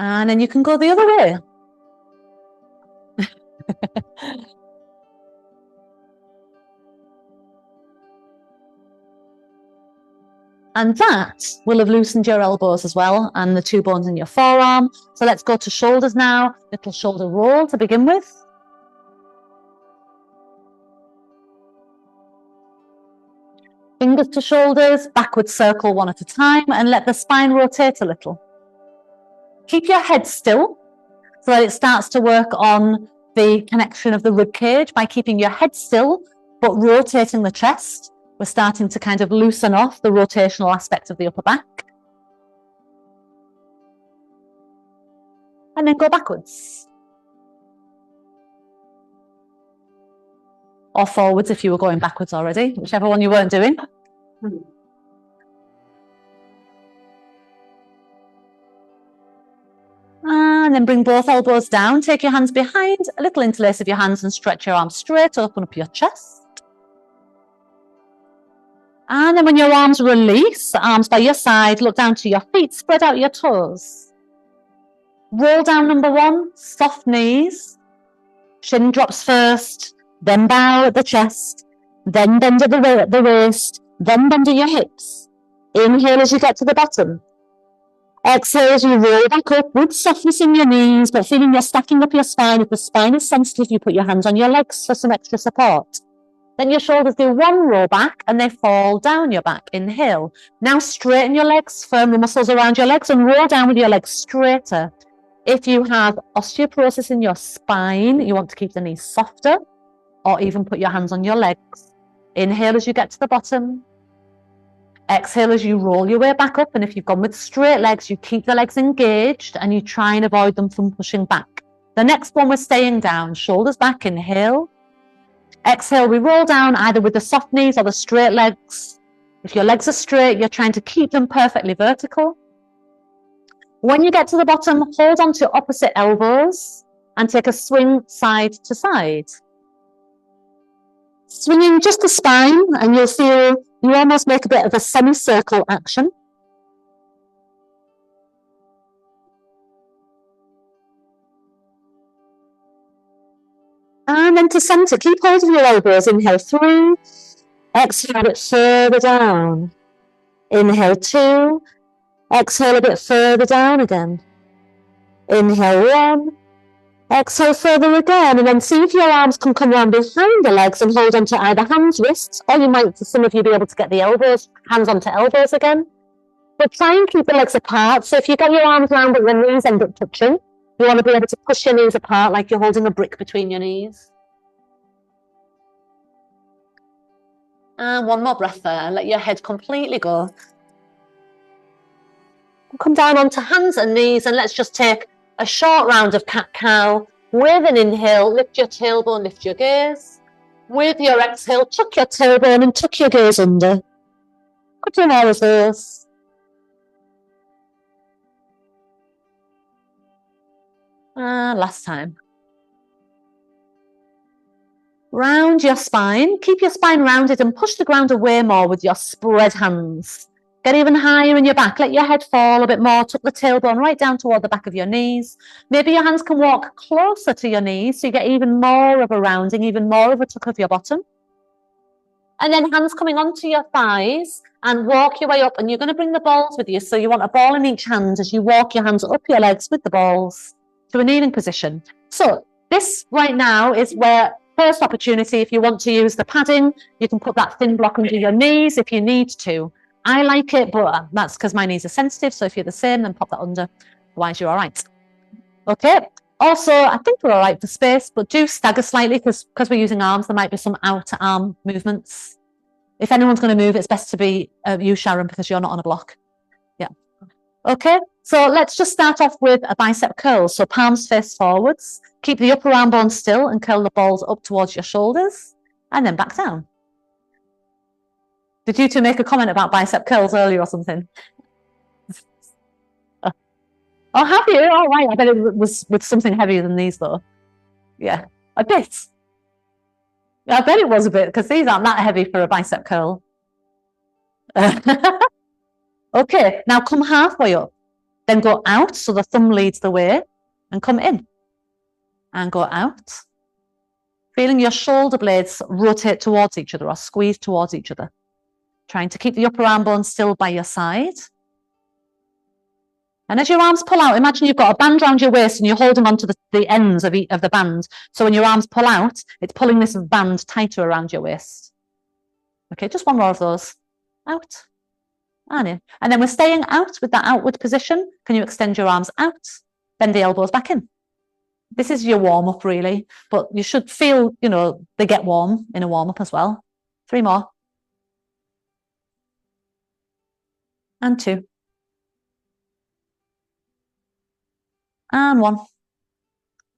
And then you can go the other way. And that will have loosened your elbows as well and the 2 bones in your forearm. So let's go to shoulders now. Little shoulder roll to begin with. Fingers to shoulders, backwards circle one at a time, and let the spine rotate a little. Keep your head still so that it starts to work on the connection of the rib cage by keeping your head still but rotating the chest. We're starting to kind of loosen off the rotational aspect of the upper back. And then go backwards. Or forwards if you were going backwards already, whichever one you weren't doing. And then bring both elbows down. Take your hands behind, a little interlace of your hands and stretch your arms straight, open up your chest. And then when your arms release, arms by your side, look down to your feet, spread out your toes. Roll down number 1, soft knees. Shin drops first, then bow at the chest, then bend at the waist, then bend at your hips. Inhale as you get to the bottom. Exhale as you roll back up with softness in your knees, but feeling you're stacking up your spine. If the spine is sensitive, you put your hands on your legs for some extra support. Then your shoulders do 1 roll back and they fall down your back. Inhale. Now straighten your legs, firm the muscles around your legs and roll down with your legs straighter. If you have osteoporosis in your spine, you want to keep the knees softer or even put your hands on your legs. Inhale as you get to the bottom. Exhale as you roll your way back up. And if you've gone with straight legs, you keep the legs engaged and you try and avoid them from pushing back. The next one, we're staying down. Shoulders back, inhale. Exhale, we roll down either with the soft knees or the straight legs. If your legs are straight, you're trying to keep them perfectly vertical. When you get to the bottom, hold on to opposite elbows and take a swing side to side. Swinging just the spine, and you'll feel you almost make a bit of a semicircle action. And then to center, keep hold of your elbows. Inhale 3, exhale a bit further down. Inhale 2, exhale a bit further down again. Inhale 1, exhale further again, and then see if your arms can come around behind the legs and hold onto either hands, wrists, or you might, for some of you, be able to get the elbows, hands onto elbows again. But try and keep the legs apart. So if you get your arms around but your knees end up touching, you want to be able to push your knees apart like you're holding a brick between your knees. And 1 more breath there. Let your head completely go. Come down onto hands and knees, and let's just take a short round of cat-cow. With an inhale, lift your tailbone, lift your gaze. With your exhale, tuck your tailbone and tuck your gaze under. Good to know this. Last time. Round your spine. Keep your spine rounded and push the ground away more with your spread hands. Get even higher in your back. Let your head fall a bit more. Tuck the tailbone right down toward the back of your knees. Maybe your hands can walk closer to your knees so you get even more of a rounding, even more of a tuck of your bottom. And then hands coming onto your thighs and walk your way up. And you're going to bring the balls with you. So you want a ball in each hand as you walk your hands up your legs with the balls to a kneeling position. So this right now is where first opportunity, if you want to use the padding, you can put that thin block under your knees if you need to. I like it, but that's because my knees are sensitive. So if you're the same, then pop that under. Otherwise, you're all right. Okay. Also, I think we're all right for space, but do stagger slightly because we're using arms. There might be some outer arm movements. If anyone's going to move, it's best to be you, Sharon, because you're not on a block. Yeah. Okay. So let's just start off with a bicep curl. So palms face forwards. Keep the upper arm bone still and curl the balls up towards your shoulders and then back down. Did you two make a comment about bicep curls earlier or something? Oh, have you? Oh, right. I bet it was with something heavier than these, though. Yeah, a bit. I bet it was a bit because these aren't that heavy for a bicep curl. Okay, now come halfway up. Then go out, so the thumb leads the way, and come in. And go out. Feeling your shoulder blades rotate towards each other or squeeze towards each other. Trying to keep the upper arm bone still by your side. And as your arms pull out, imagine you've got a band around your waist and you're holding onto the ends of the band. So when your arms pull out, it's pulling this band tighter around your waist. Okay, just one more of those. Out and in. And then we're staying out with that outward position. Can you extend your arms out? Bend the elbows back in. This is your warm-up, really. But you should feel, you know, they get warm in a warm-up as well. 3 more. And 2. And 1.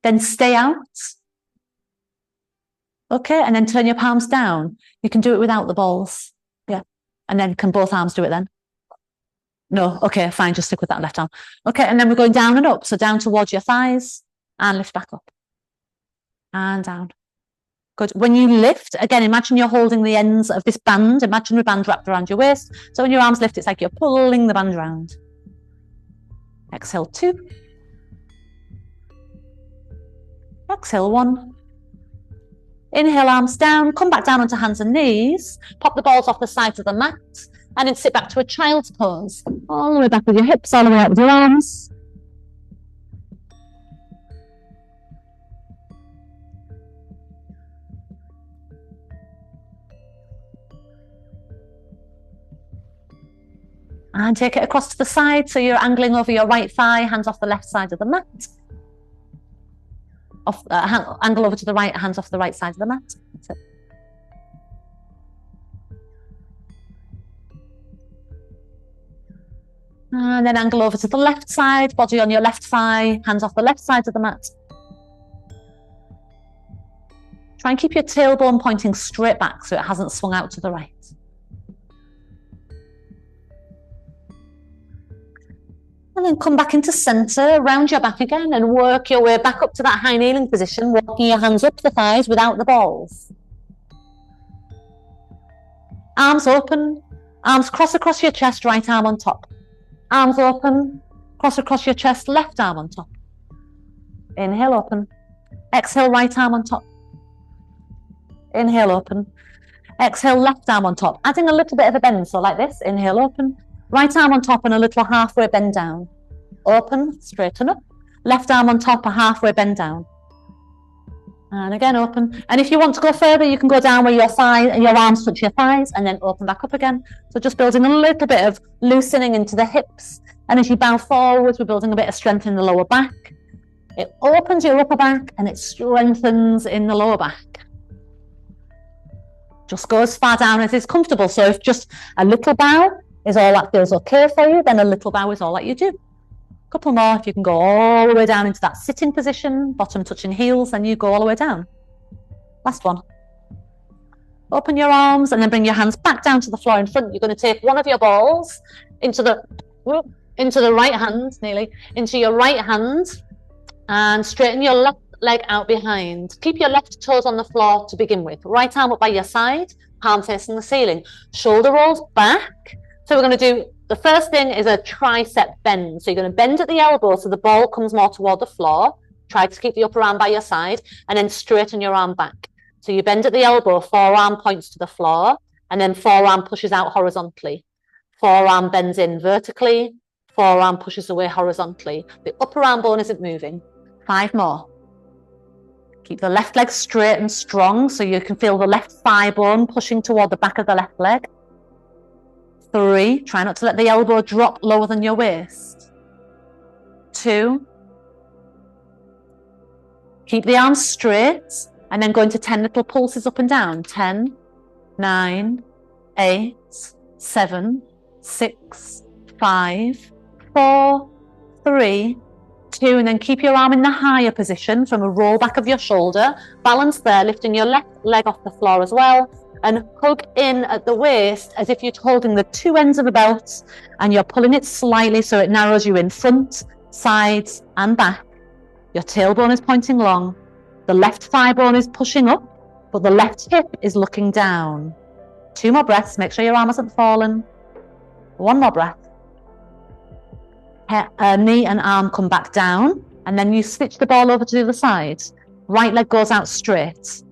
Then stay out. Okay, and then turn your palms down. You can do it without the balls. Yeah. And then can both arms do it then? No, okay, fine, just stick with that left arm. Okay, and then we're going down and up. So down towards your thighs and lift back up. And down. Good. When you lift, again, imagine you're holding the ends of this band. Imagine the band wrapped around your waist. So when your arms lift, it's like you're pulling the band around. Exhale 2. Exhale 1. Inhale, arms down. Come back down onto hands and knees. Pop the balls off the sides of the mat. And then sit back to a child's pose. All the way back with your hips, all the way up with your arms. And take it across to the side, so you're angling over your right thigh, hands off the left side of the mat. Angle over to the right, hands off the right side of the mat. That's it. And then angle over to the left side, body on your left thigh, hands off the left side of the mat. Try and keep your tailbone pointing straight back so it hasn't swung out to the right. And then come back into center, round your back again and work your way back up to that high kneeling position, walking your hands up the thighs without the balls. Arms open, arms cross across your chest, right arm on top. Arms open, cross across your chest, left arm on top. Inhale, open. Exhale, right arm on top. Inhale, open. Exhale, left arm on top. Adding a little bit of a bend, so like this. Inhale, open. Right arm on top and a little halfway bend down. Open, straighten up. Left arm on top, a halfway bend down. And again, open. And if you want to go further, you can go down where your arms touch your thighs and then open back up again. So just building a little bit of loosening into the hips. And as you bow forwards, we're building a bit of strength in the lower back. It opens your upper back and it strengthens in the lower back. Just go as far down as is comfortable. So if just a little bow is all that feels okay for you, then a little bow is all that you do. A couple more, if you can go all the way down into that sitting position, bottom touching heels, then you go all the way down. Last one. Open your arms and then bring your hands back down to the floor in front. You're going to take one of your balls into the right hand, nearly, into your right hand and straighten your left leg out behind. Keep your left toes on the floor to begin with. Right arm up by your side, palm facing the ceiling. Shoulder rolls back. So we're going to do, the first thing is a tricep bend. So you're going to bend at the elbow so the ball comes more toward the floor. Try to keep the upper arm by your side and then straighten your arm back. So you bend at the elbow, forearm points to the floor and then forearm pushes out horizontally. Forearm bends in vertically, forearm pushes away horizontally. The upper arm bone isn't moving. 5 more. Keep the left leg straight and strong so you can feel the left thigh bone pushing toward the back of the left leg. 3, try not to let the elbow drop lower than your waist. 2, keep the arms straight and then go into 10 little pulses up and down. 10, 9, 8, 7, 6, 5, 4, 3, 2, and then keep your arm in the higher position from a roll back of your shoulder. Balance there, lifting your left leg off the floor as well. And hug in at the waist as if you're holding the 2 ends of a belt and you're pulling it slightly so it narrows you in front, sides and back. Your tailbone is pointing long. The left thigh bone is pushing up, but the left hip is looking down. 2 more breaths. Make sure your arm hasn't fallen. 1 more breath. knee and arm come back down, and then you switch the ball over to the other side. Right leg goes out straight.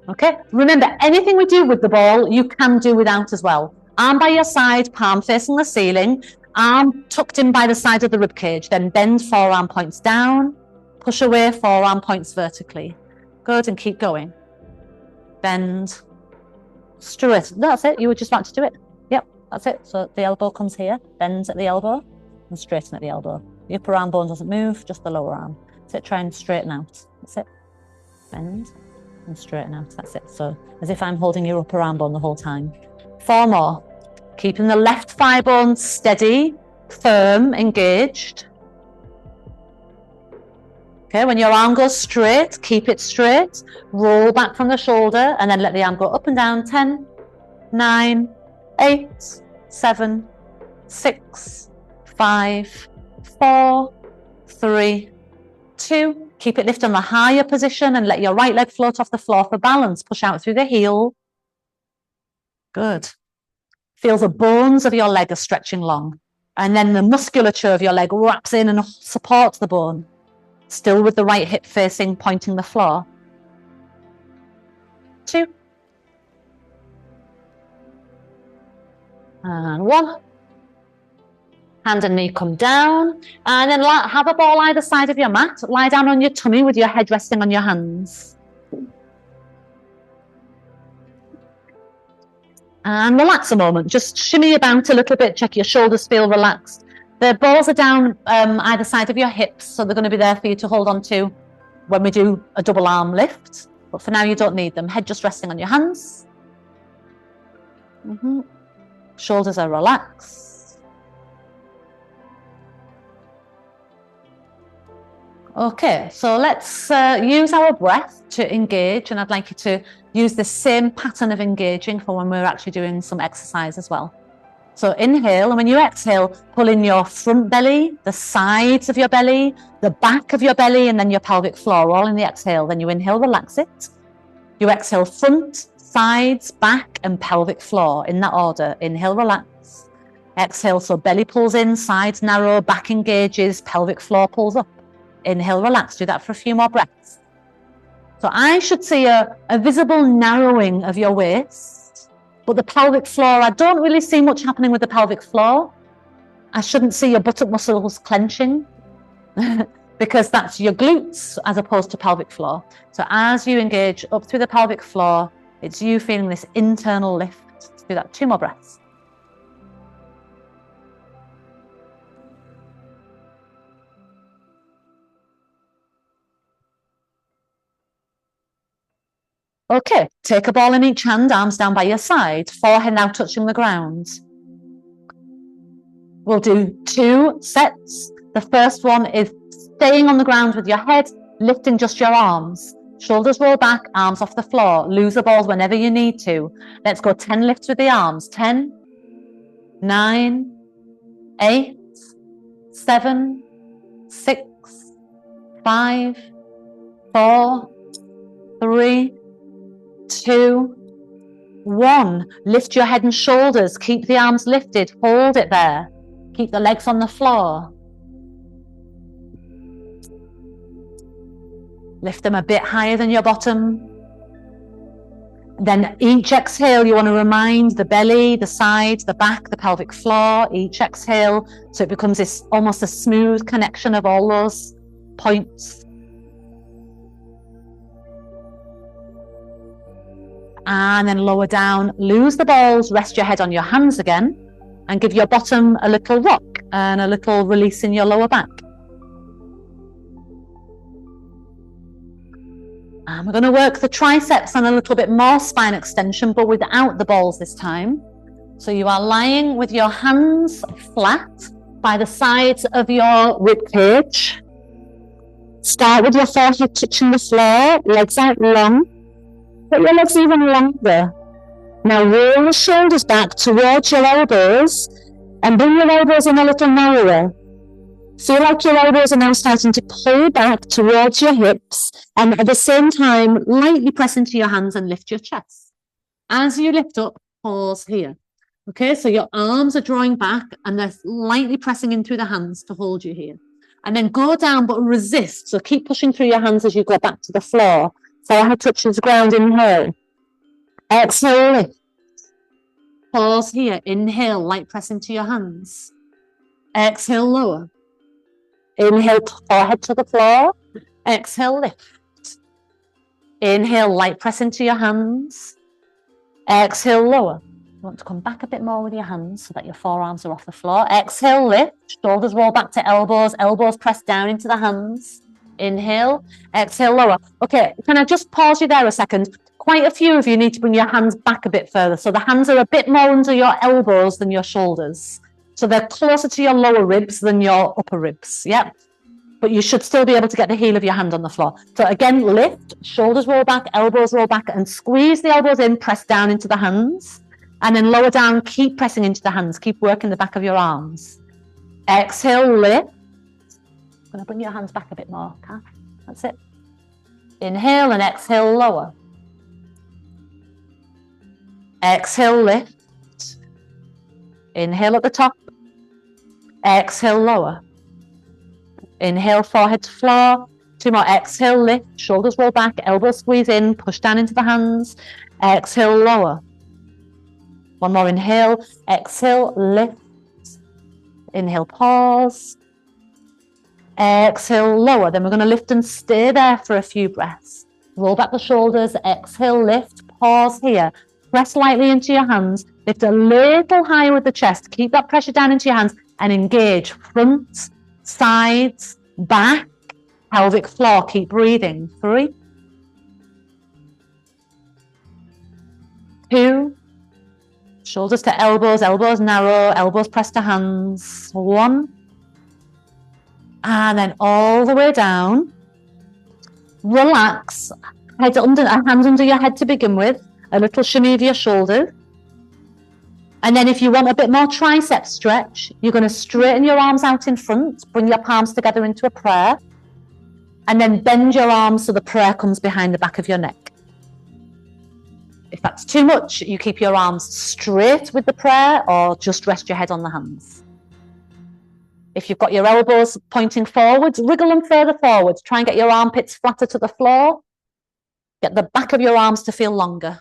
Okay, remember, anything we do with the ball, you can do without as well. Arm by your side, palm facing the ceiling, arm tucked in by the side of the rib cage, then bend forearm points down, push away, forearm points vertically. Good, and keep going. Bend, straight. That's it, you were just about to do it. Yep, that's it. So the elbow comes here, bends at the elbow, and straighten at the elbow. The upper arm bone doesn't move, just the lower arm. That's it, try and straighten out. That's it. Bend and straighten out. That's it. So as if I'm holding your upper arm bone the whole time. 4 more. Keeping the left thigh bone steady, firm, engaged. Okay, when your arm goes straight, keep it straight. Roll back from the shoulder and then let the arm go up and down. 10, 9, 8, 7, 6, 5, 4, 3, 2. Keep it lifted on the higher position and let your right leg float off the floor for balance. Push out through the heel. Good. Feel the bones of your leg are stretching long. And then the musculature of your leg wraps in and supports the bone. Still with the right hip facing, pointing the floor. 2. And 1. Hand and knee come down. And then have a ball either side of your mat. Lie down on your tummy with your head resting on your hands. And relax a moment. Just shimmy about a little bit. Check your shoulders feel relaxed. The balls are down either side of your hips, so they're going to be there for you to hold on to when we do a double arm lift. But for now, you don't need them. Head just resting on your hands. Shoulders are relaxed. Okay, so let's use our breath to engage, and I'd like you to use the same pattern of engaging for when we're actually doing some exercise as well. So inhale, and when you exhale, pull in your front belly, the sides of your belly, the back of your belly, and then your pelvic floor, all in the exhale. Then you inhale, relax it. You exhale, front, sides, back, and pelvic floor in that order. Inhale, relax. Exhale, so belly pulls in, sides narrow, back engages, pelvic floor pulls up. Inhale, relax. Do that for a few more breaths. So I should see a visible narrowing of your waist. But the pelvic floor, I don't really see much happening with the pelvic floor. I shouldn't see your buttock muscles clenching because that's your glutes as opposed to pelvic floor. So as you engage up through the pelvic floor, it's you feeling this internal lift. Let's do that 2 more breaths. Okay, take a ball in each hand, arms down by your side, forehead now touching the ground. We'll do 2 sets. The first one is staying on the ground with your head, lifting just your arms. Shoulders roll back, arms off the floor. Lose the balls whenever you need to. Let's go 10 lifts with the arms. 10, 9, 8, 7, 6, 5, 4, 3, 2, 1. Lift your head and shoulders. Keep the arms lifted. Hold it there. Keep the legs on the floor. Lift them a bit higher than your bottom. Then each exhale, you want to remind the belly, the sides, the back, the pelvic floor. Each exhale, so it becomes this almost a smooth connection of all those points. And then lower down, lose the balls, rest your head on your hands again, and give your bottom a little rock and a little release in your lower back. And we're going to work the triceps and a little bit more spine extension, but without the balls this time. So you are lying with your hands flat by the sides of your rib cage. Start with your forehead touching the floor, legs out long. Put your legs even longer. Now roll the shoulders back towards your elbows and bring your elbows in a little narrower. Feel like your elbows are now starting to pull back towards your hips, and at the same time, lightly press into your hands and lift your chest. As you lift up, pause here. Okay, so your arms are drawing back and they're lightly pressing in through the hands to hold you here. And then go down but resist. So keep pushing through your hands as you go back to the floor. So our head touches the ground, inhale. Exhale, lift. Pause here, inhale, light press into your hands. Exhale, lower. Inhale, forehead to the floor. Exhale, lift. Inhale, light press into your hands. Exhale, lower. You want to come back a bit more with your hands so that your forearms are off the floor. Exhale, lift. Shoulders roll back to elbows. Elbows press down into the hands. Inhale. Exhale, lower. Okay, can I just pause you there a second? Quite a few of you need to bring your hands back a bit further. So the hands are a bit more under your elbows than your shoulders. So they're closer to your lower ribs than your upper ribs. Yep. But you should still be able to get the heel of your hand on the floor. So again, lift, shoulders roll back, elbows roll back, and squeeze the elbows in, press down into the hands. And then lower down, keep pressing into the hands. Keep working the back of your arms. Exhale, lift. I'm going to bring your hands back a bit more, Kath. That's it. Inhale and exhale, lower. Exhale, lift. Inhale at the top. Exhale, lower. Inhale, forehead to floor. Two more. Exhale, lift. Shoulders roll back. Elbows squeeze in. Push down into the hands. Exhale, lower. One more. Inhale. Exhale, lift. Inhale, pause. Exhale, lower. Then we're going to lift and stay there for a few breaths. Roll back the shoulders. Exhale, lift. Pause here. Press lightly into your hands. Lift a little higher with the chest. Keep that pressure down into your hands and engage front, sides, back, pelvic floor. Keep breathing. 3, 2, shoulders to elbows, elbows narrow, elbows press to hands. 1, and then all the way down. Relax. Hands under your head to begin with. A little shimmy of your shoulders. And then if you want a bit more tricep stretch, you're going to straighten your arms out in front, bring your palms together into a prayer, and then bend your arms so the prayer comes behind the back of your neck. If that's too much, you keep your arms straight with the prayer or just rest your head on the hands. If you've got your elbows pointing forwards, wriggle them further forwards. Try and get your armpits flatter to the floor. Get the back of your arms to feel longer.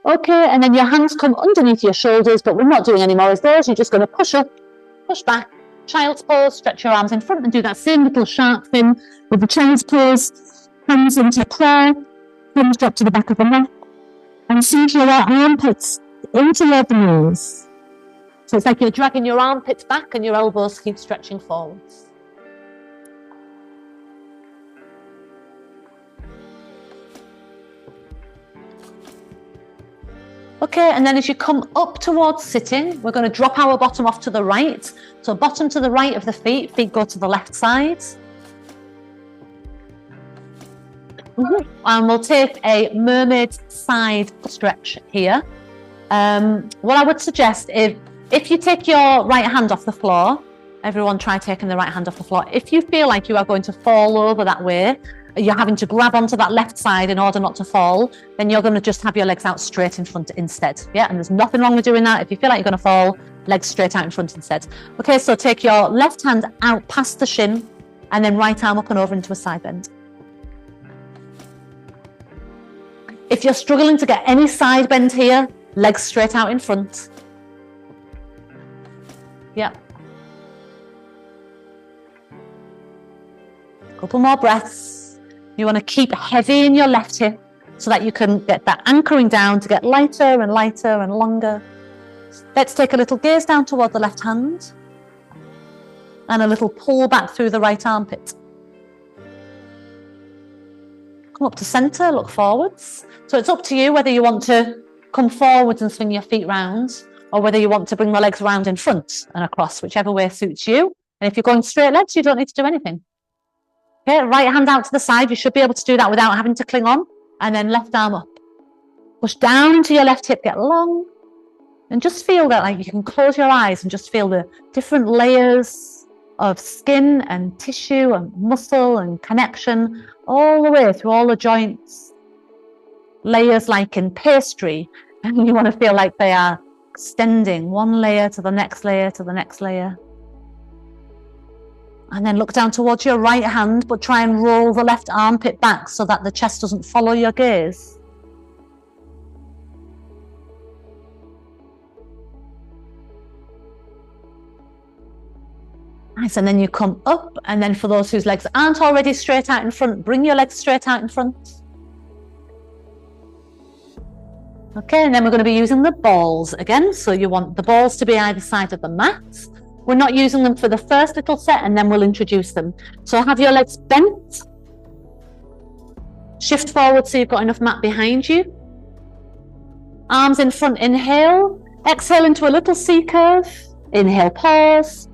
Okay, and then your hands come underneath your shoulders, but we're not doing any more of those. You're just going to push up, push back, child's pose, stretch your arms in front and do that same little shark fin with the child's pose, hands into prayer, thumbs drop to the back of the neck, and sink your armpits into your knees. So it's like you're dragging your armpits back and your elbows keep stretching forwards. Okay, and then as you come up towards sitting, we're going to drop our bottom off to the right. So bottom to the right of the feet, feet go to the left side. And we'll take a mermaid side stretch here. What I would suggest is if you take your right hand off the floor, everyone try taking the right hand off the floor. If you feel like you are going to fall over that way, you're having to grab onto that left side in order not to fall, then you're going to just have your legs out straight in front instead. Yeah, and there's nothing wrong with doing that. If you feel like you're going to fall, legs straight out in front instead. Okay, so take your left hand out past the shin and then right arm up and over into a side bend. If you're struggling to get any side bend here, legs straight out in front. Yeah. Couple more breaths. You want to keep heavy in your left hip so that you can get that anchoring down to get lighter and lighter and longer. Let's take a little gaze down toward the left hand and a little pull back through the right armpit. Come up to center, look forwards. So it's up to you whether you want to come forwards and swing your feet round or whether you want to bring the legs round in front and across, whichever way suits you. And if you're going straight legs, you don't need to do anything. Okay, right hand out to the side. You should be able to do that without having to cling on. And then left arm up. Push down into your left hip, get long. And just feel that like you can close your eyes and just feel the different layers of skin and tissue and muscle and connection all the way through all the joints. Layers like in pastry, and you want to feel like they are extending one layer to the next layer to the next layer. And then look down towards your right hand, but try and roll the left armpit back so that the chest doesn't follow your gaze. Nice, and then you come up, and then for those whose legs aren't already straight out in front, bring your legs straight out in front. Okay, and then we're going to be using the balls again. So you want the balls to be either side of the mat. We're not using them for the first little set, and then we'll introduce them. So have your legs bent. Shift forward so you've got enough mat behind you. Arms in front, inhale. Exhale into a little C curve. Inhale, pause.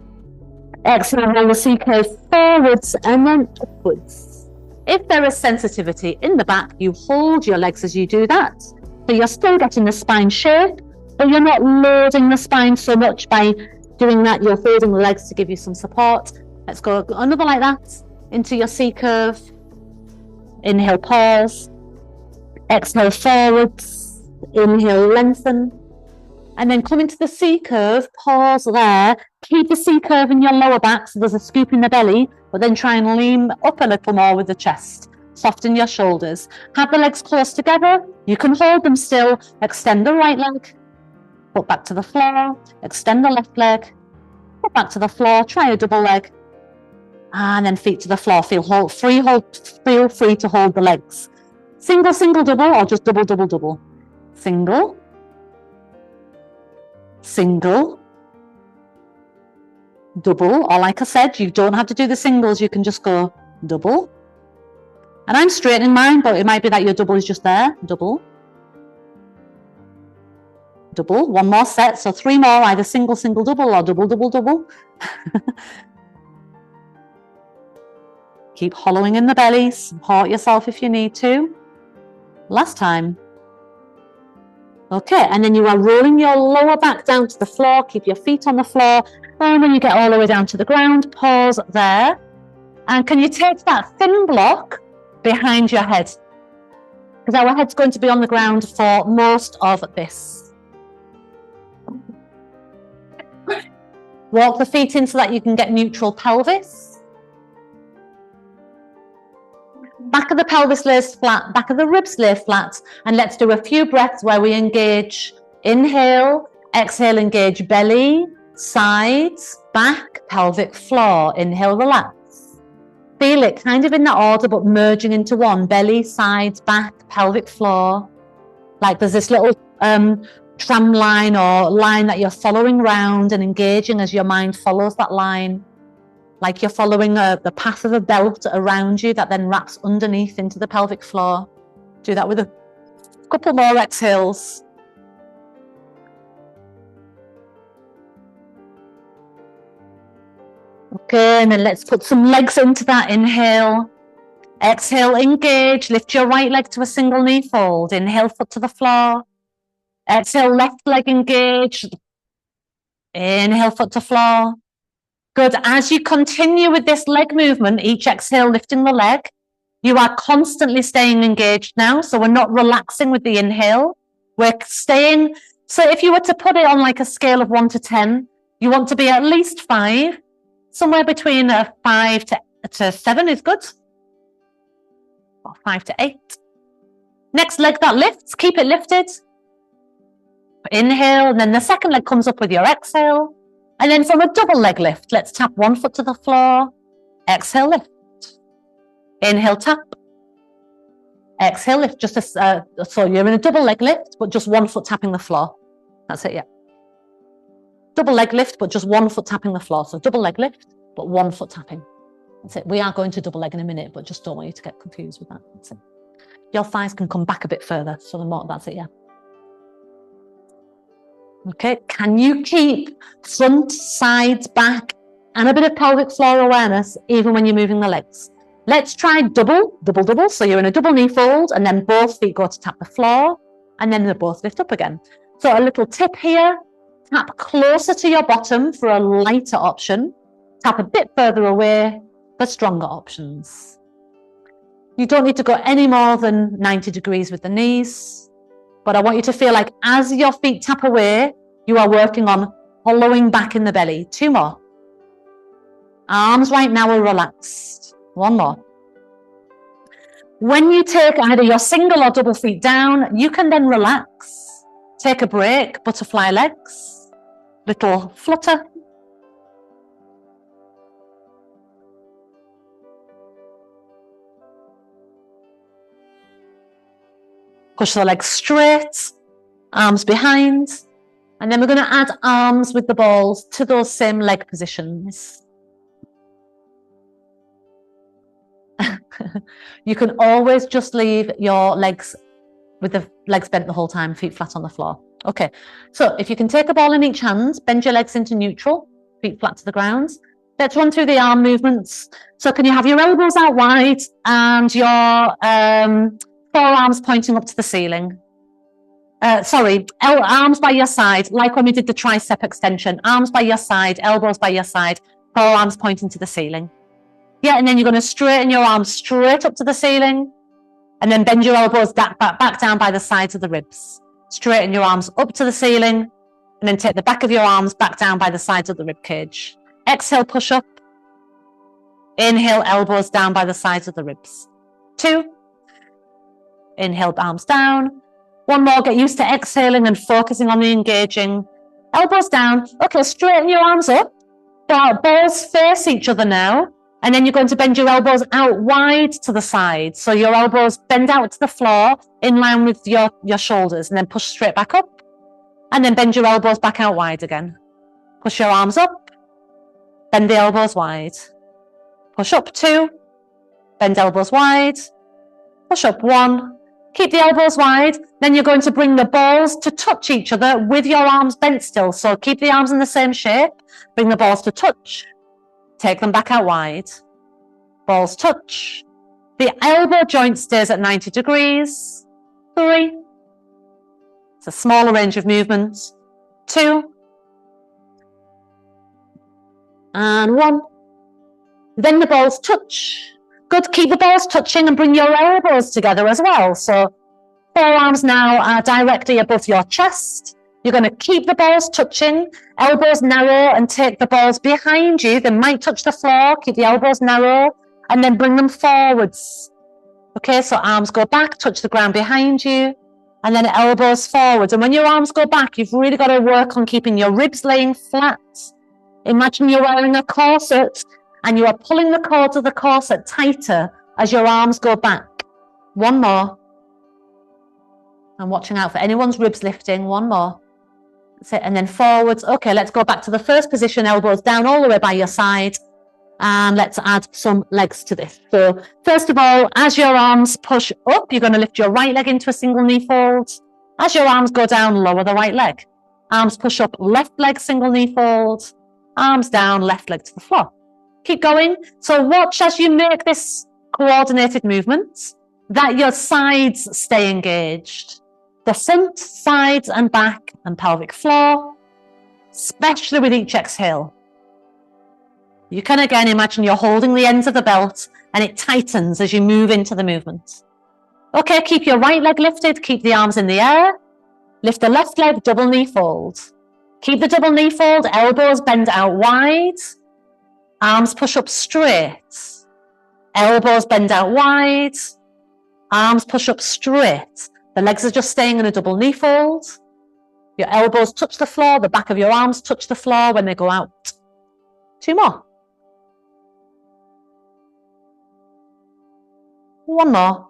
Exhale, roll the C curve forwards and then upwards. If there is sensitivity in the back, you hold your legs as you do that. So you're still getting the spine shape, but you're not loading the spine so much by doing that. You're holding the legs to give you some support. Let's go another like that into your C curve. Inhale, pause. Exhale, forwards. Inhale, lengthen. And then come into the C curve, pause there. Keep the C curve in your lower back so there's a scoop in the belly, but then try and lean up a little more with the chest. Soften your shoulders. Have the legs close together. You can hold them still. Extend the right leg. Foot back to the floor. Extend the left leg. Foot back to the floor. Try a double leg. And then feet to the floor. Feel free to hold the legs. Single, single, double, or just double, double, double. Single. Single. Double. Or like I said, you don't have to do the singles. You can just go double. And I'm straightening mine, but it might be that your double is just there. Double. Double. One more set. So 3 more, either single, single, double, or double, double, double. Keep hollowing in the belly. Support yourself if you need to. Last time. Okay, and then you are rolling your lower back down to the floor. Keep your feet on the floor. And when you get all the way down to the ground, pause there. And can you take that thin block behind your head? Because our head's going to be on the ground for most of this. Walk the feet in so that you can get neutral pelvis. Back of the pelvis lays flat, back of the ribs lay flat. And let's do a few breaths where we engage. Inhale, exhale, engage belly, sides, back, pelvic floor. Inhale, relax. Feel it kind of in that order, but merging into one. Belly, sides, back, pelvic floor. Like there's this little tram line or line that you're following round and engaging as your mind follows that line. Like you're following the path of a belt around you that then wraps underneath into the pelvic floor. Do that with a couple more exhales. Okay, and then let's put some legs into that. Inhale. Exhale, engage. Lift your right leg to a single knee fold. Inhale, foot to the floor. Exhale, left leg engage. Inhale, foot to floor. Good. As you continue with this leg movement, each exhale lifting the leg, you are constantly staying engaged now. So we're not relaxing with the inhale. We're staying. So if you were to put it on like a scale of 1 to 10, you want to be at least 5. Somewhere between 5 to 7 is good. Or 5 to 8. Next leg that lifts, keep it lifted. Inhale, and then the second leg comes up with your exhale. And then from a double leg lift, let's tap one foot to the floor. Exhale, lift. Inhale, tap. Exhale, lift. So you're in a double leg lift, but just one foot tapping the floor. That's it, yeah. Double leg lift, but just one foot tapping the floor. So double leg lift, but one foot tapping. That's it. We are going to double leg in a minute, but just don't want you to get confused with that. That's it. Your thighs can come back a bit further. So the more, that's it, yeah. Okay, can you keep front, sides, back, and a bit of pelvic floor awareness even when you're moving the legs? Let's try double, double, double. So you're in a double knee fold, and then both feet go to tap the floor, and then they both lift up again. So a little tip here, tap closer to your bottom for a lighter option. Tap a bit further away for stronger options. You don't need to go any more than 90 degrees with the knees, but I want you to feel like as your feet tap away, you are working on hollowing back in the belly. 2 more. Arms right now are relaxed. 1 more. When you take either your single or double feet down, you can then relax. Take a break, butterfly legs, little flutter. Push the legs straight, arms behind, and then we're going to add arms with the balls to those same leg positions. You can always just leave your legs with the legs bent the whole time, feet flat on the floor. Okay, so if you can take a ball in each hand, bend your legs into neutral, feet flat to the ground. Let's run through the arm movements. So can you have your elbows out wide and your forearms pointing up to the ceiling? Arms by your side, like when we did the tricep extension. Arms by your side, elbows by your side, forearms pointing to the ceiling. Yeah, and then you're going to straighten your arms straight up to the ceiling, and then bend your elbows back down by the sides of the ribs. Straighten your arms up to the ceiling, and then take the back of your arms back down by the sides of the rib cage. Exhale, push up. Inhale, elbows down by the sides of the ribs. 2. Inhale, arms down. 1 more, get used to exhaling and focusing on the engaging. Elbows down. Okay, straighten your arms up. Balls face each other now. And then you're going to bend your elbows out wide to the side. So your elbows bend out to the floor in line with your shoulders, and then push straight back up. And then bend your elbows back out wide again. Push your arms up. Bend the elbows wide. Push up 2. Bend elbows wide. Push up 1. Keep the elbows wide. Then you're going to bring the balls to touch each other with your arms bent still. So keep the arms in the same shape. Bring the balls to touch. Take them back out wide. Balls touch. The elbow joint stays at 90 degrees. 3. It's a smaller range of movement. 2. And 1. Then the balls touch. Good, keep the balls touching and bring your elbows together as well. So forearms now are directly above your chest. You're going to keep the balls touching, elbows narrow, and take the balls behind you. They might touch the floor. Keep the elbows narrow, and then bring them forwards. Okay, so arms go back, touch the ground behind you, and then elbows forwards. And when your arms go back, you've really got to work on keeping your ribs laying flat. Imagine you're wearing a corset, and you are pulling the cords of the corset tighter as your arms go back. 1 more. I'm watching out for anyone's ribs lifting. 1 more. That's it. And then forwards. Okay, let's go back to the first position, elbows down all the way by your side. And let's add some legs to this. So first of all, as your arms push up, you're going to lift your right leg into a single knee fold. As your arms go down, lower the right leg. Arms push up, left leg, single knee fold. Arms down, left leg to the floor. Keep going. So watch as you make this coordinated movement that your sides stay engaged. The front, sides and back and pelvic floor, especially with each exhale. You can again imagine you're holding the ends of the belt and it tightens as you move into the movement. Okay, keep your right leg lifted, keep the arms in the air. Lift the left leg, double knee fold. Keep the double knee fold, elbows bend out wide. Arms push up straight. Elbows bend out wide. Arms push up straight. The legs are just staying in a double knee fold. Your elbows touch the floor. The back of your arms touch the floor when they go out. 2 more. 1 more.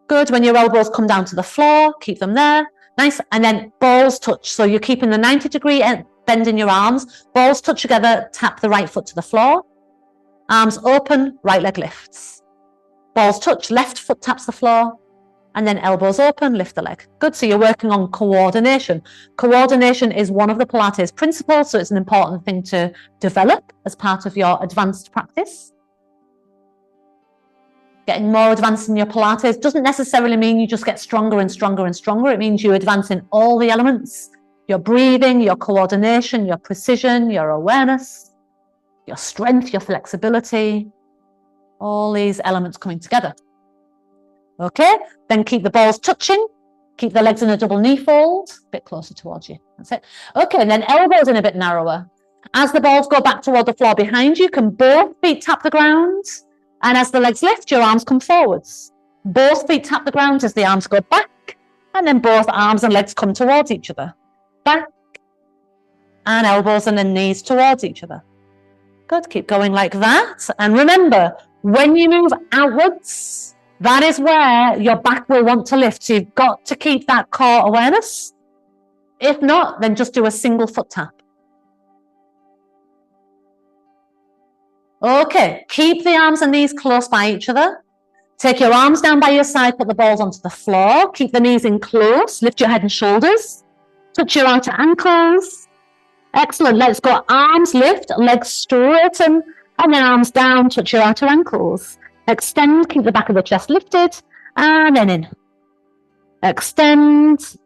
Good. When your elbows come down to the floor, keep them there. Nice. And then balls touch. So you're keeping the 90-degree bend in your arms. Balls touch together. Tap the right foot to the floor. Arms open. Right leg lifts. Balls touch, left foot taps the floor, and then elbows open, lift the leg. Good, so you're working on coordination. Coordination is one of the Pilates principles, so it's an important thing to develop as part of your advanced practice. Getting more advanced in your Pilates doesn't necessarily mean you just get stronger and stronger and stronger. It means you advance in all the elements Your breathing, your coordination, your precision, your awareness, your strength, your flexibility, all these elements coming together. Okay, then keep the balls touching. Keep the legs in a double knee fold, a bit closer towards you. That's it. Okay, and then elbows in a bit narrower. As the balls go back toward the floor behind you, can both feet tap the ground? And as the legs lift, your arms come forwards. Both feet tap the ground as the arms go back, and then both arms and legs come towards each other. Back, and elbows and then knees towards each other. Good, keep going like that. And remember, when you move outwards, that is where your back will want to lift. So you've got to keep that core awareness. If not, then just do a single foot tap. Okay, keep the arms and knees close by each other. Take your arms down by your side, put the balls onto the floor. Keep the knees in close, lift your head and shoulders. Touch your outer ankles. Excellent, let's go. Arms lift, legs straighten, and then arms down, touch your outer ankles. Extend, keep the back of the chest lifted, and then in. Extend,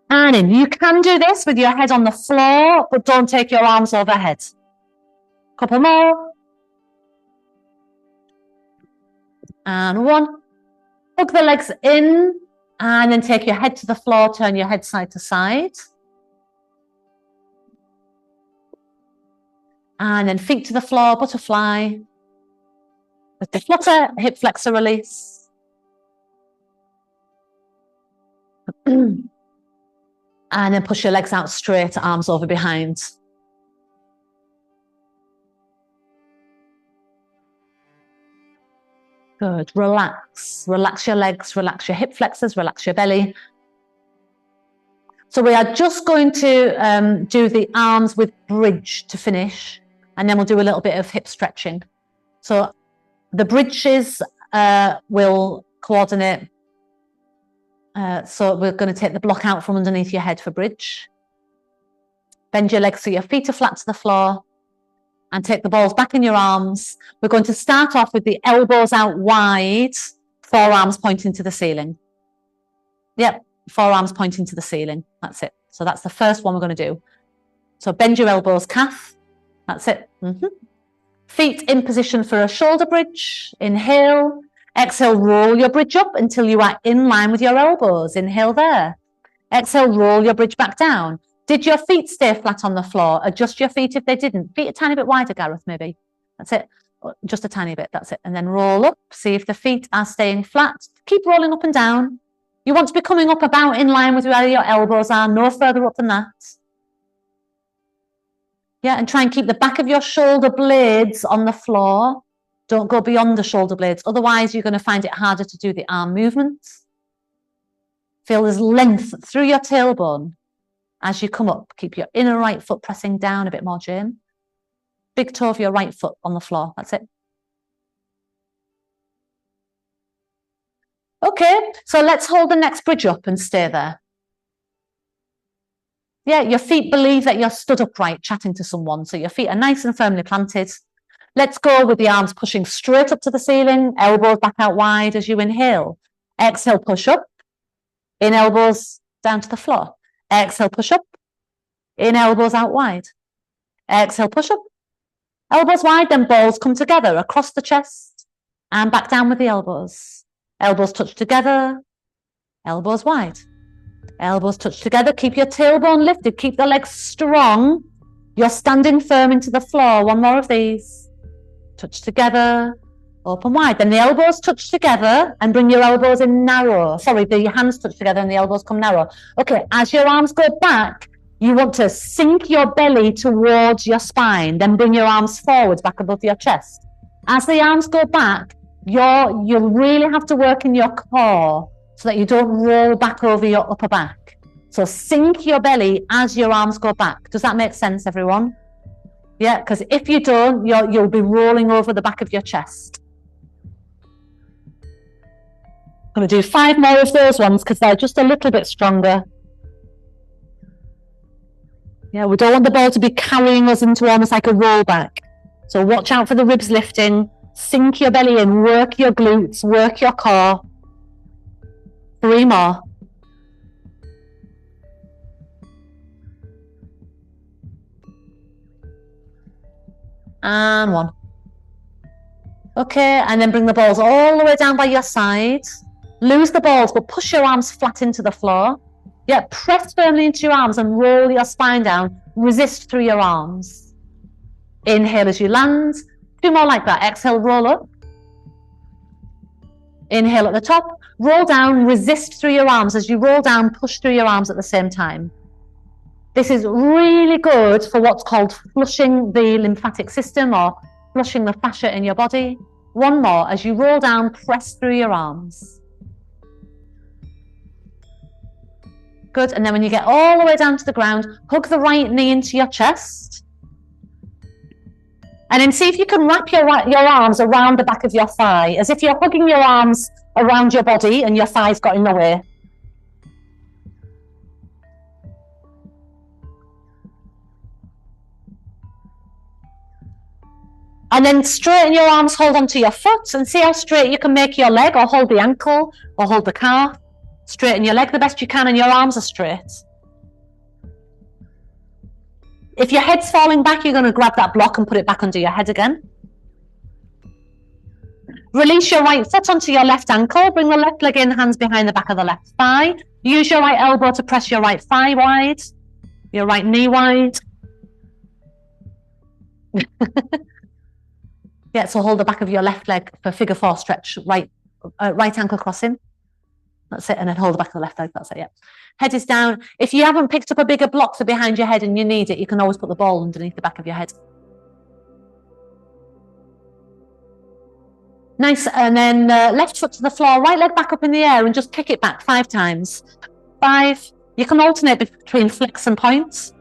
and in. You can do this with your head on the floor, but don't take your arms overhead. Couple more. And one. Hug the legs in, and then take your head to the floor, turn your head side to side. And then feet to the floor, butterfly. With the flutter, hip flexor release. And then push your legs out straight, arms over behind. Good, relax. Relax your legs, relax your hip flexors, relax your belly. So we are just going to do the arms with bridge to finish, and then we'll do a little bit of hip stretching. So the bridges will coordinate. So we're going to take the block out from underneath your head for bridge. Bend your legs so your feet are flat to the floor, and take the balls back in your arms. We're going to start off with the elbows out wide, forearms pointing to the ceiling. Yep, forearms pointing to the ceiling. That's it. So that's the first one we're going to do. So bend your elbows, calf. That's it. Feet in position for a shoulder bridge. Inhale. Exhale, roll your bridge up until you are in line with your elbows. Inhale there. Exhale, roll your bridge back down. Did your feet stay flat on the floor? Adjust your feet if they didn't. Feet a tiny bit wider, Gareth, maybe. That's it. Just a tiny bit. That's it. And then roll up. See if the feet are staying flat. Keep rolling up and down. You want to be coming up about in line with where your elbows are. No further up than that. Yeah, and try and keep the back of your shoulder blades on the floor. Don't go beyond the shoulder blades. Otherwise, you're going to find it harder to do the arm movements. Feel there's length through your tailbone as you come up. Keep your inner right foot pressing down a bit more, Jane. Big toe of your right foot on the floor. That's it. Okay, so let's hold the next bridge up and stay there. Yeah, your feet believe that you're stood upright chatting to someone. So your feet are nice and firmly planted. Let's go with the arms pushing straight up to the ceiling, elbows back out wide as you inhale. Exhale, push up. In elbows down to the floor. Exhale, push up. In elbows out wide. Exhale, push up. Elbows wide, then balls come together across the chest and back down with the elbows. Elbows touch together. Elbows wide. Elbows touch together. Keep your tailbone lifted. Keep the legs strong. You're standing firm into the floor. One more of these. Touch together. Open wide. Then the elbows touch together and bring your elbows in narrow. Sorry, the hands touch together and the elbows come narrow. Okay, as your arms go back, you want to sink your belly towards your spine. Then bring your arms forwards, back above your chest. As the arms go back, you really have to work in your core so that you don't roll back over your upper back. So sink your belly as your arms go back. Does that make sense, everyone? Yeah, because if you don't, you'll be rolling over the back of your chest. I'm going to do 5 more of those ones because they're just a little bit stronger. Yeah, we don't want the ball to be carrying us into almost like a rollback. So watch out for the ribs lifting. Sink your belly in, work your glutes, work your core. 3 more. And 1. Okay, and then bring the balls all the way down by your side. Lose the balls, but push your arms flat into the floor. Yeah, press firmly into your arms and roll your spine down. Resist through your arms. Inhale as you land. 2 more like that. Exhale, roll up. Inhale at the top. Roll down, resist through your arms. As you roll down, push through your arms at the same time. This is really good for what's called flushing the lymphatic system or flushing the fascia in your body. 1 more. As you roll down, press through your arms. Good. And then when you get all the way down to the ground, hug the right knee into your chest. And then see if you can wrap your arms around the back of your thigh, as if you're hugging your arms around your body and your thigh's got in the way. And then straighten your arms, hold onto your foot, and see how straight you can make your leg, or hold the ankle, or hold the calf. Straighten your leg the best you can, and your arms are straight. If your head's falling back, you're going to grab that block and put it back under your head again. Release your right foot onto your left ankle. Bring the left leg in, hands behind the back of the left thigh. Use your right elbow to press your right thigh wide, your right knee wide. Yeah, so hold the back of your left leg for figure 4 stretch, right ankle crossing. That's it, and then hold the back of the left leg, that's it, yeah. Head is down. If you haven't picked up a bigger block for behind your head and you need it, you can always put the ball underneath the back of your head. Nice, and then left foot to the floor, right leg back up in the air and just kick it back 5 times. 5, you can alternate between flicks and points.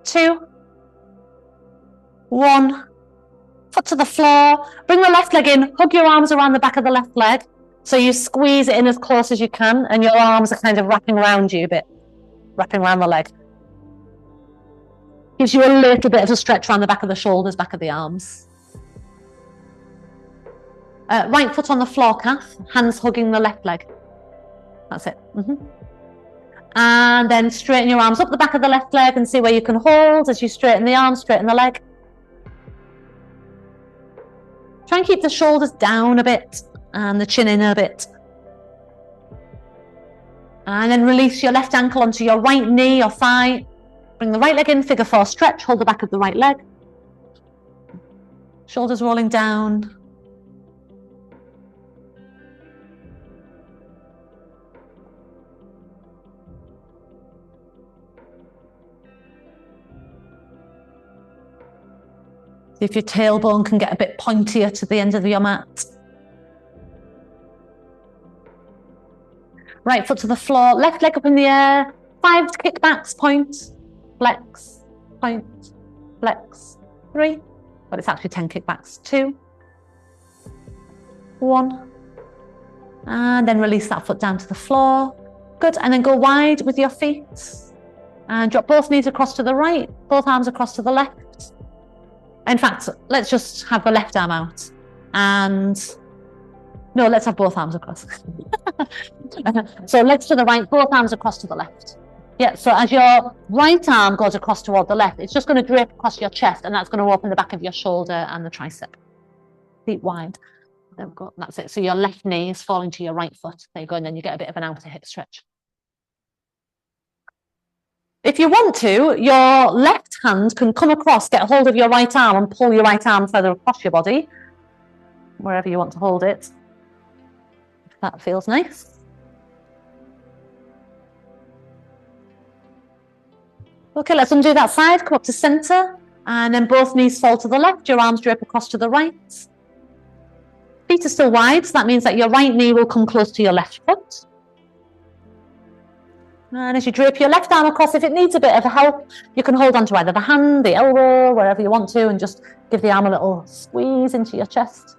2, 1, foot to the floor, bring the left leg in, hug your arms around the back of the left leg. So you squeeze it in as close as you can, and your arms are kind of wrapping around you a bit, wrapping around the leg. Gives you a little bit of a stretch around the back of the shoulders, back of the arms. Right foot on the floor calf, hands hugging the left leg. That's it. And then straighten your arms up the back of the left leg and see where you can hold as you straighten the arm, straighten the leg. Try and keep the shoulders down a bit and the chin in a bit. And then release your left ankle onto your right knee or thigh. Bring the right leg in, figure 4 stretch, hold the back of the right leg. Shoulders rolling down. See if your tailbone can get a bit pointier to the end of your mat. Right foot to the floor, left leg up in the air, 5 kickbacks, point, flex, point, flex, 3, but it's actually 10 kickbacks, 2, 1, and then release that foot down to the floor. Good, and then go wide with your feet, and drop both knees across to the right, both arms across to the left. In fact, let's just have the left arm out, and no, let's have both arms across. So legs to the right, both arms across to the left. Yeah, so as your right arm goes across toward the left, it's just going to drape across your chest, and that's going to open the back of your shoulder and the tricep. Feet wide. There we go. That's it. So your left knee is falling to your right foot. There you go, and then you get a bit of an outer hip stretch. If you want to, your left hand can come across, get a hold of your right arm and pull your right arm further across your body, wherever you want to hold it. If that feels nice. Okay, let's undo that side, come up to center, and then both knees fall to the left, your arms drape across to the right. Feet are still wide, so that means that your right knee will come close to your left foot. And as you drape your left arm across, if it needs a bit of help, you can hold onto either the hand, the elbow, wherever you want to, and just give the arm a little squeeze into your chest.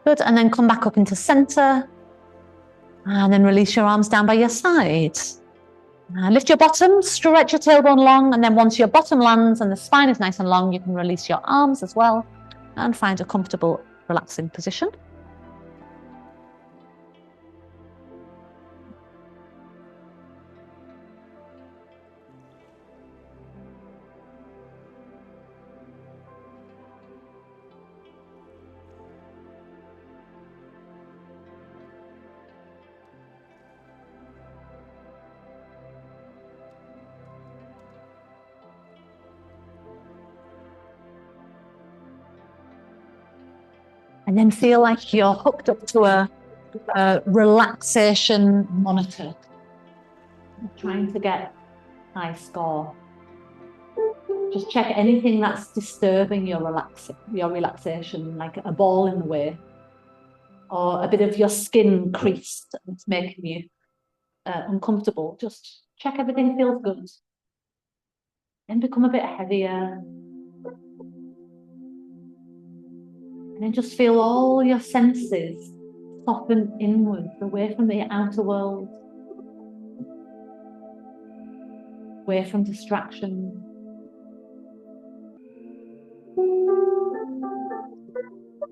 Good, and then come back up into center, and then release your arms down by your side. Lift your bottom, stretch your tailbone long, and then once your bottom lands and the spine is nice and long, you can release your arms as well and find a comfortable, relaxing position. And then feel like you're hooked up to a relaxation monitor. Trying to get a high score. Just check anything that's disturbing your relaxation, like a ball in the way, or a bit of your skin creased and it's making you uncomfortable. Just check everything feels good. Then become a bit heavier. And then just feel all your senses soften inwards, away from the outer world, away from distraction.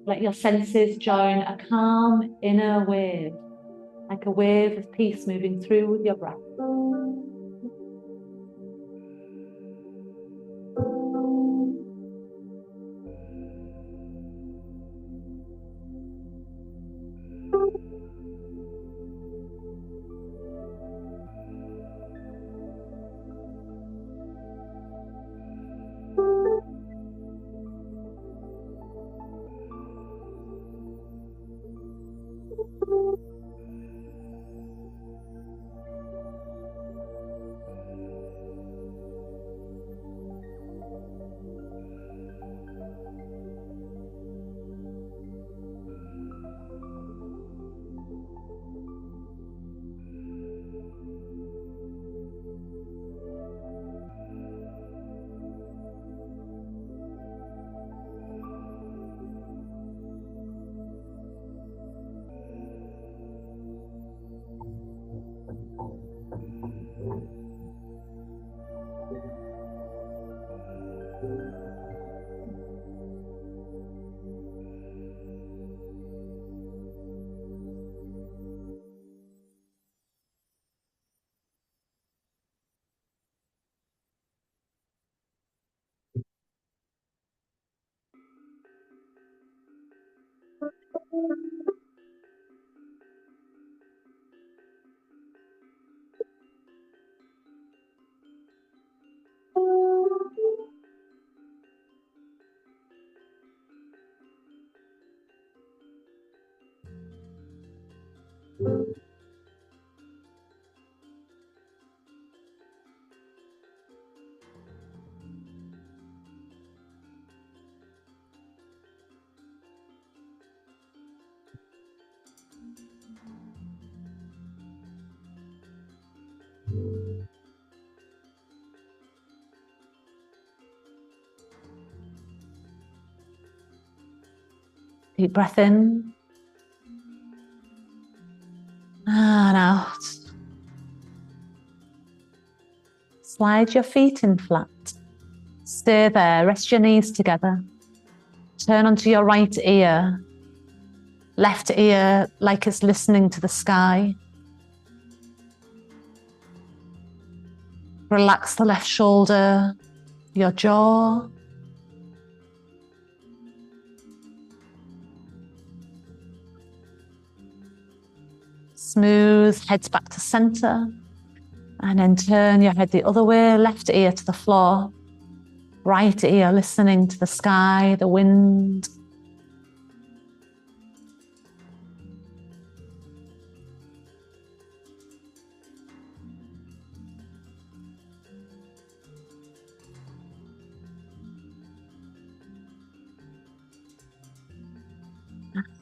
Let your senses join a calm inner wave, like a wave of peace moving through with your breath. Deep breath in and out. Slide your feet in flat. Stay there, rest your knees together. Turn onto your right ear. Left ear like it's listening to the sky. Relax the left shoulder, your jaw. Smooth, heads back to center. And then turn your head the other way, left ear to the floor. Right ear listening to the sky, the wind.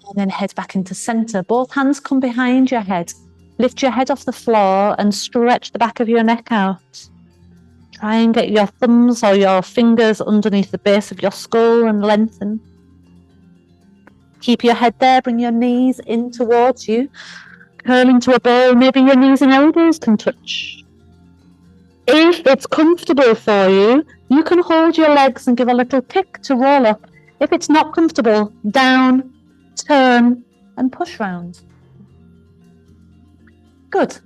And then head back into center. Both hands come behind your head. Lift your head off the floor and stretch the back of your neck out. Try and get your thumbs or your fingers underneath the base of your skull and lengthen. Keep your head there, bring your knees in towards you. Curl into a ball, maybe your knees and elbows can touch. If it's comfortable for you, you can hold your legs and give a little kick to roll up. If it's not comfortable, down, turn and push round. Good.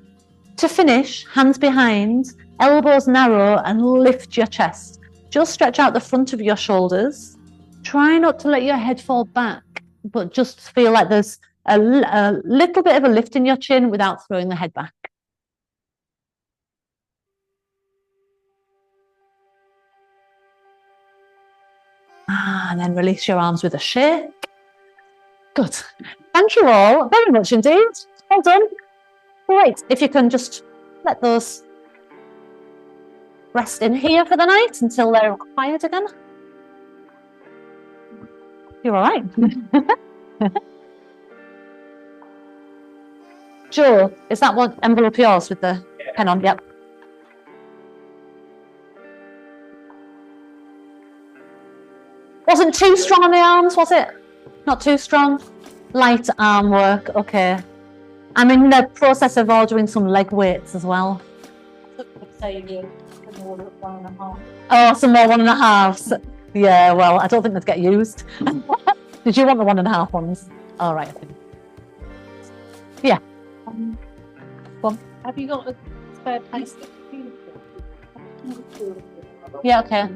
To finish, hands behind, elbows narrow and lift your chest. Just stretch out the front of your shoulders. Try not to let your head fall back, but just feel like there's a little bit of a lift in your chin without throwing the head back. And then release your arms with a shake. Good. Thank you all very much indeed. Well done. Great. If you can just let those rest in here for the night until they're quiet again. You're all right. Joe, is that what envelope yours with the pen on? Yep. Wasn't too strong on the arms, was it? Not too strong? Light arm work, okay. I'm in the process of ordering some leg weights as well. Oh, some more 1.5s. Yeah, well, I don't think they'd get used. Did you want the 1.5 ones? All right, I think. Yeah. Well, have you got a spare place? Yeah, okay.